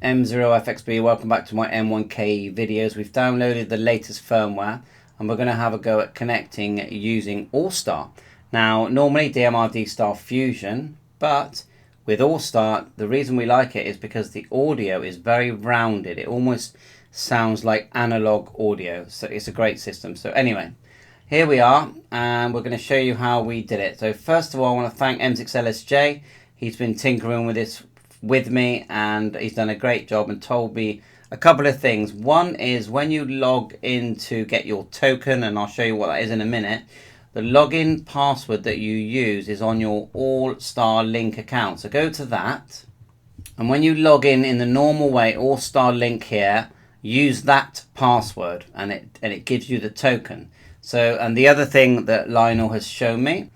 M0FXB, welcome back to my M1KE videos. We've downloaded the latest firmware and we're going to have a go at connecting using AllStar. Now, normally DMRD Star Fusion, but with AllStar, the reason we like it is because the audio is very rounded. It almost sounds like analog audio, so it's a great system. So anyway, here we are, and we're going to show you how we did it. So first of all, I want to thank M6LSJ. He's been tinkering with this with me and he's done a great job and told me a couple of things. One is when you log in to get your token, and I'll show you what that is in a minute, the login password that you use is on your AllStar link account. So go to that, and when you log in the normal way, AllStar link here, use that password and it gives you the token. So, and the other thing that Lionel has shown me,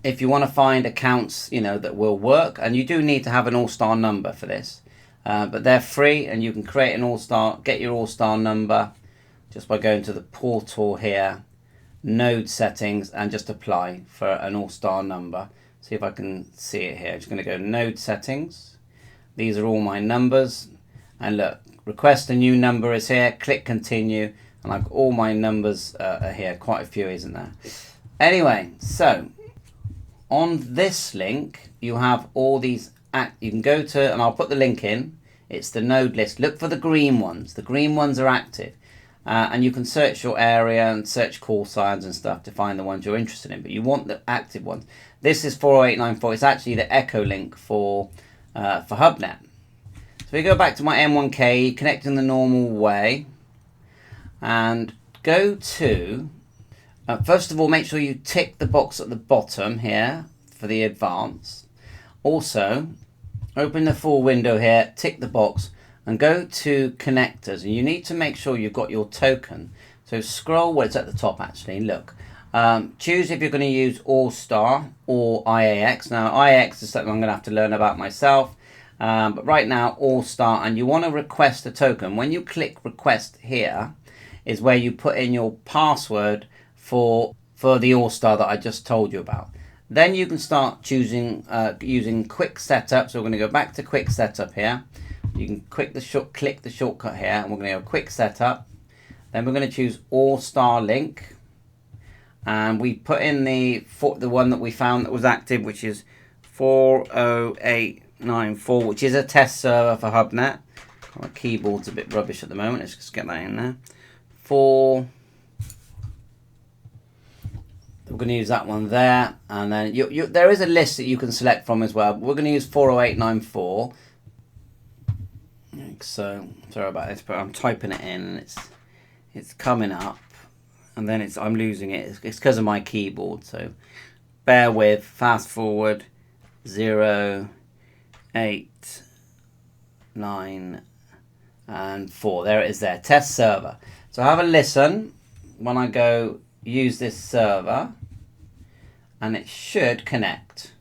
if you want to find accounts, that will work, and you do need to have an AllStar number for this, but they're free and you can create an AllStar, get your AllStar number just by going to the portal here, node settings, and just apply for an AllStar number. See if I can see it here. I'm just going to go node settings. These are all my numbers, and look, request a new number is here, click continue, and I've got all my numbers are here. Quite a few, isn't there? Anyway, so on this link, you have all these, you can go to, and I'll put the link in, it's the node list. Look for the green ones. The green ones are active. And you can search your area and search call signs and stuff to find the ones you're interested in, but you want the active ones. This is 40894. It's actually the echo link for HubNet. So we go back to my M1KE, connect in the normal way, and go to, first of all, make sure you tick the box at the bottom here for the advanced. Also, open the full window here, tick the box, and go to connectors. And you need to make sure you've got your token. So scroll where it's at the top actually, look. Choose if you're going to use AllStar or IAX. Now, IAX is something I'm going to have to learn about myself. But right now, AllStar, and you want to request a token. When you click request here, is where you put in your password for the AllStar that I just told you about. Then you can start choosing using quick setup. So we're going to go back to quick setup here. You can click the shortcut here, and we're going to go quick setup. Then we're going to choose AllStar link, and we put in the one that we found that was active, which is 40894, which is a test server for HubNet. My keyboard's a bit rubbish at the moment. Let's just get that in there. We're going to use that one there, and then there is a list that you can select from as well. We're going to use 40894. So sorry about this, but I'm typing it in and it's coming up, and then I'm losing it. It's because of my keyboard. So bear with. Fast forward 0, 8, 9, and 4. There it is. There, test server. So have a listen when I go use this server, and it should connect.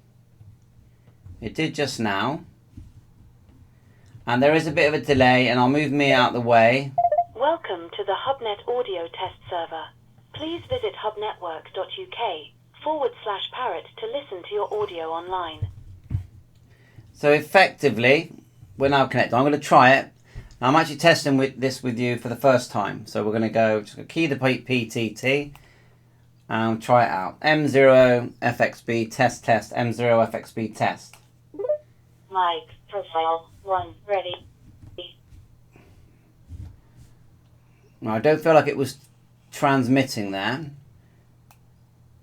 It did just now, and there is a bit of a delay, and I'll move me out of the way. Welcome to the HubNet audio test server. Please visit hubnetwork.uk/parrot to listen to your audio online. So effectively, we're now connected. I'm going to try it. Now, I'm actually testing this with you for the first time. So we're going to go, just key the PTT and try it out. M0FXB test, M0FXB test. Mic profile 1 ready. Now, I don't feel like it was transmitting there.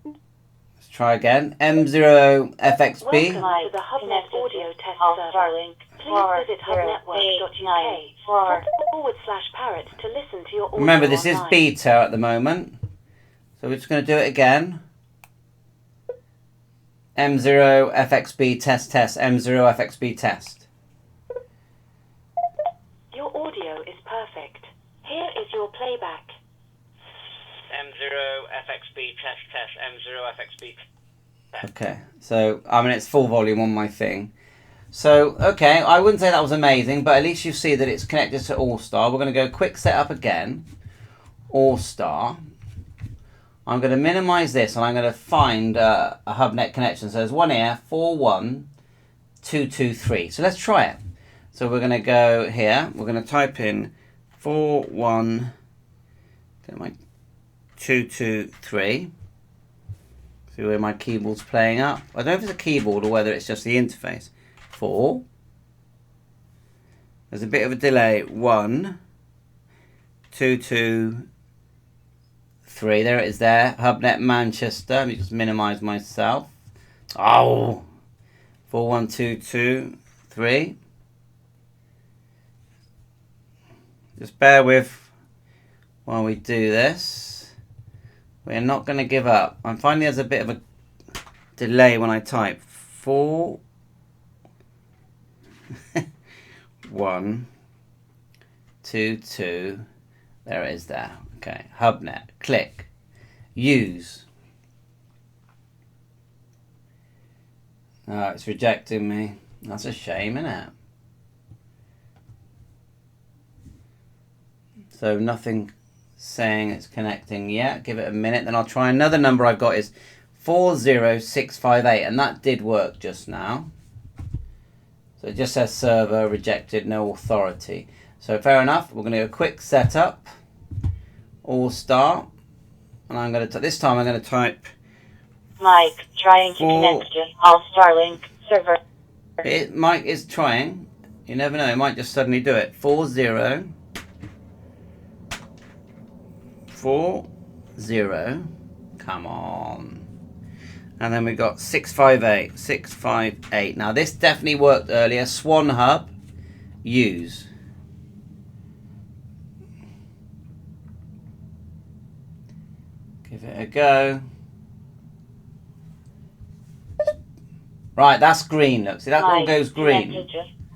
Let's try again. M0FXB. Welcome to the HubNet audio test server. Please visit hubnetwork.uk/parrot to listen to your audio. Remember, this is online. beta at the moment. So we're just going to do it again. M0FXB test, M0FXB test. Your audio is perfect. Here is your playback. M0FXB test, M0FXB test. Okay, so it's full volume on my thing. So, okay, I wouldn't say that was amazing, but at least you see that it's connected to AllStar. We're going to go quick setup again. AllStar. I'm going to minimize this, and I'm going to find a HubNet connection. So there's one here, 41223. So let's try it. So we're going to go here. We're going to type in 41223. See where my keyboard's playing up. I don't know if it's a keyboard or whether it's just the interface. 4. There's a bit of a delay. 1, 2, 2, 3. There it is there. HubNet Manchester. Let me just minimize myself. Oh! 41223. Just bear with while we do this. We're not going to give up. I'm finding there's a bit of a delay when I type 4 1 2 2. There it is there. Okay, HubNet. Click. Use. Oh, it's rejecting me. That's a shame, isn't it? So nothing saying it's connecting yet. Give it a minute, then I'll try another number I've got is 40658, and that did work just now. So it just says server rejected, no authority. So fair enough. We're going to do a quick setup. AllStar, and I'm going to this time I'm going to type. Mike trying to connect to AllStar link server. Mike is trying. You never know. It might just suddenly do it. 40. Come on. And then we got 658. Now this definitely worked earlier. Swan Hub. Use. Give it a go. Right, that's green. Look, see that all goes green.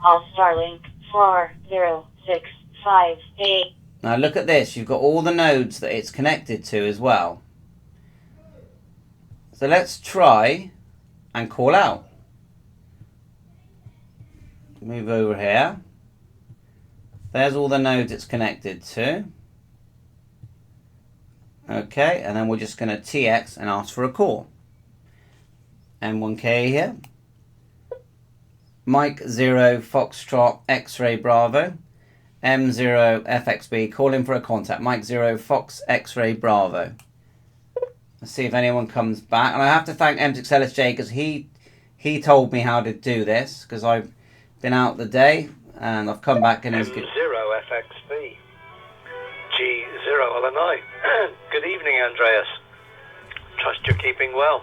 AllStar link 40658. Now look at this. You've got all the nodes that it's connected to as well. So let's try and call out. Move over here. There's all the nodes it's connected to. Okay, and then we're just going to TX and ask for a call. M1KE here. Mike 0 Foxtrot X-Ray Bravo. M0 FXB calling for a contact. Mike 0 Fox X-Ray Bravo. Let's see if anyone comes back. And I have to thank M6LSJ because he told me how to do this, because I've been out the day and I've come back and he's good. M0 FXB G0 LNI. Good evening, Andreas. Trust you're keeping well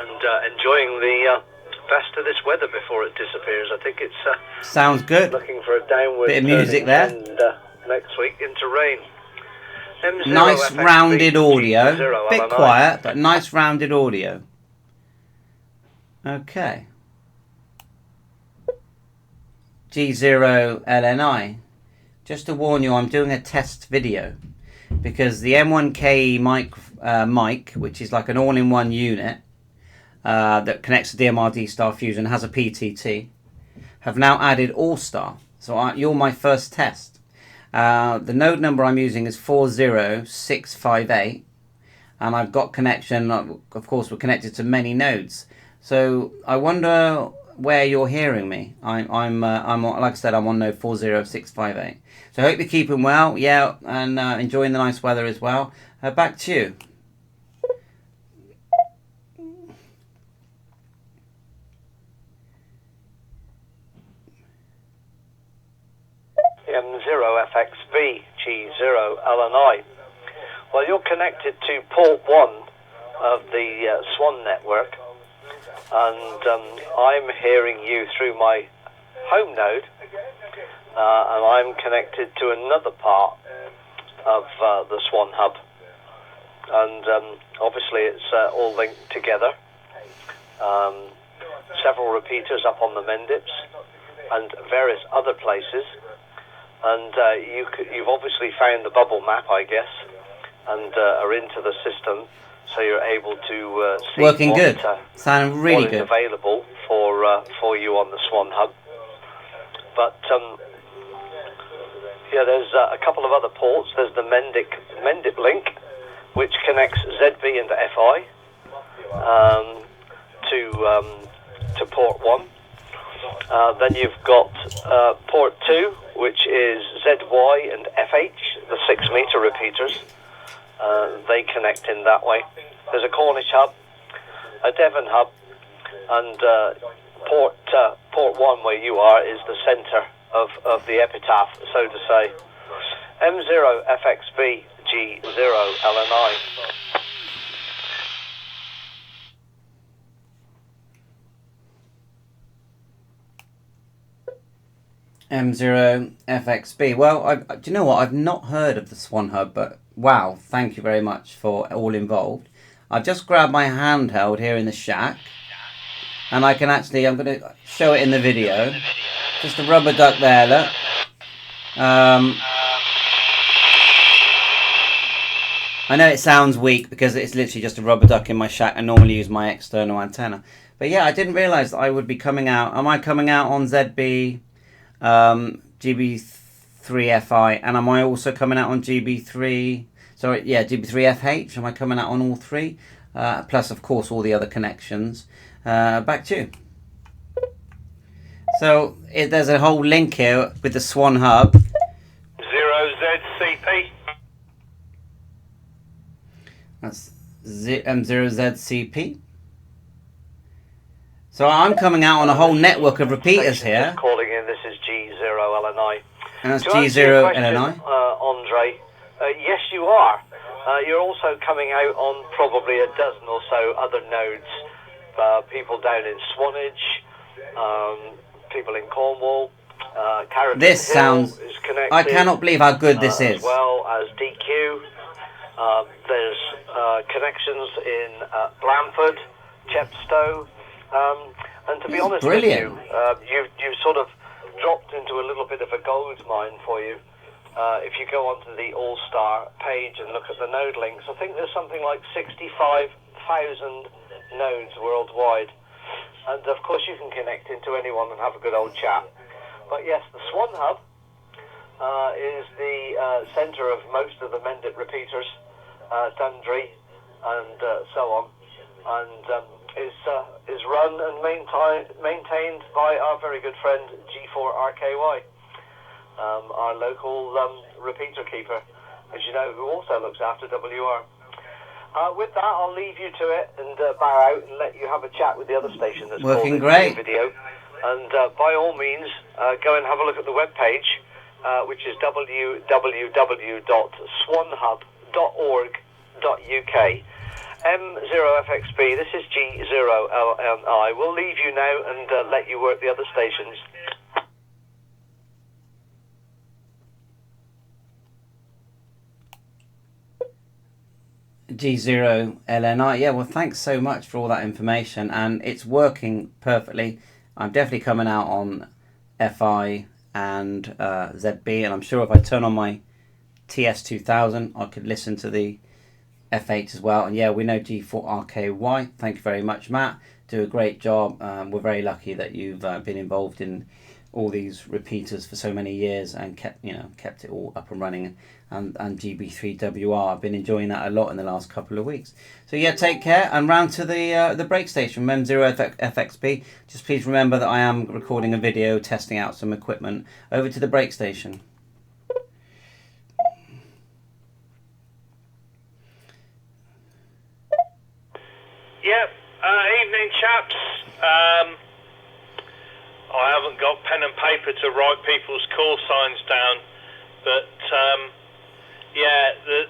and enjoying the best of this weather before it disappears. I think it's sounds good. Looking for a downward bit of music there. And next week into rain. M0 nice FXB, rounded audio. G0 Bit LNI. quiet, but nice rounded audio. Okay. G0 LNI. Just to warn you, I'm doing a test video because the M1KE mic, which is like an all-in-one unit that connects to DMR-D-Star Fusion, has a PTT, have now added AllStar. So you're my first test. The node number I'm using is 40658, and I've got connection. Of course, we're connected to many nodes. So I wonder where you're hearing me. I'm like I said, I'm on node 40658. So I hope you're keeping well, yeah, and enjoying the nice weather as well. Back to you. M0 FXB G0 LNI. Well, you're connected to port 1 of the SWAN network, and I'm hearing you through my home node, and I'm connected to another part of the SWAN hub, and obviously it's all linked together. Several repeaters up on the Mendips and various other places. And you've obviously found the bubble map, I guess, and are into the system, so you're able to see working what, good. Sounding really what is good. available for you on the SWAN hub. But yeah, there's a couple of other ports. There's the Mendip link, which connects ZB into FI to port 1. Then you've got port 2, which is ZY and FH, the 6-meter repeaters. They connect in that way. There's a Cornish hub, a Devon hub, and port 1, where you are, is the centre of the epitaph, so to say. M0 FXB G0 LNI. M0 FXB. Well, do you know what? I've not heard of the Swan Hub, but wow, thank you very much for all involved. I've just grabbed my handheld here in the shack, and I can actually, I'm going to show it in the video. Just a rubber duck there, look. I know it sounds weak because it's literally just a rubber duck in my shack. I normally use my external antenna. But yeah, I didn't realise that I would be coming out. Am I coming out on ZB, GB3FI, and am I also coming out on GB3, sorry, yeah, GB3FH? Am I coming out on all three? Plus, of course, all the other connections. Back to you. So there's a whole link here with the Swan Hub. 0ZCP. That's M0ZCP. So I'm coming out on a whole network of repeaters here. Calling in, this is G0LNI. And that's To answer your question, G0LNI. Andre, yes you are. You're also coming out on probably a dozen or so other nodes. People down in Swanage, people in Cornwall, Carrot This Hill sounds... is connected. I cannot believe how good this is. As well as DQ. There's connections in Blandford, Chepstow, and to be honest brilliant. with you, you've sort of dropped into a little bit of a gold mine for you. If you go onto the AllStar page and look at the node links, I think there's something like 65,000 nodes worldwide. And of course you can connect into anyone and have a good old chat. But yes, the Swan Hub is the centre of most of the Mendip repeaters, Dundry and so on, and is run and maintained by our very good friend G4RKY, our local repeater keeper, as you know, who also looks after WR. With that, I'll leave you to it and bow out and let you have a chat with the other station that's working called great. The video. And by all means, go and have a look at the webpage, which is www.swanhub.org.uk. M0FXB, this is G0LNI. We'll leave you now and let you work the other stations. G0LNI. Yeah, well, thanks so much for all that information, and it's working perfectly. I'm definitely coming out on FI and ZB, and I'm sure if I turn on my TS2000, I could listen to the F8 as well. And yeah, we know G4RKY. Thank you very much, Matt. Do a great job. We're very lucky that you've been involved in all these repeaters for so many years and kept it all up and running. And GB3WR, I've been enjoying that a lot in the last couple of weeks. So yeah, take care, and round to the break station, M0FXB. Just please remember that I am recording a video testing out some equipment. Over to the break station. Yep, evening chaps. I haven't got pen and paper to write people's call signs down, but yeah, the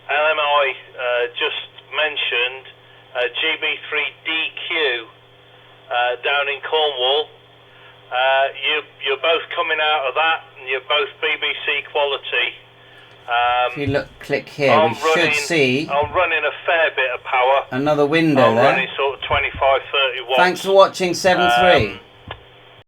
LMI just mentioned GB3DQ down in Cornwall. You're both coming out of that, and you're both BBC quality. If you click here, we should see I'm running a fair bit of power. another window I'm there. running sort of 25, 30 watts. Thanks for watching 7.3.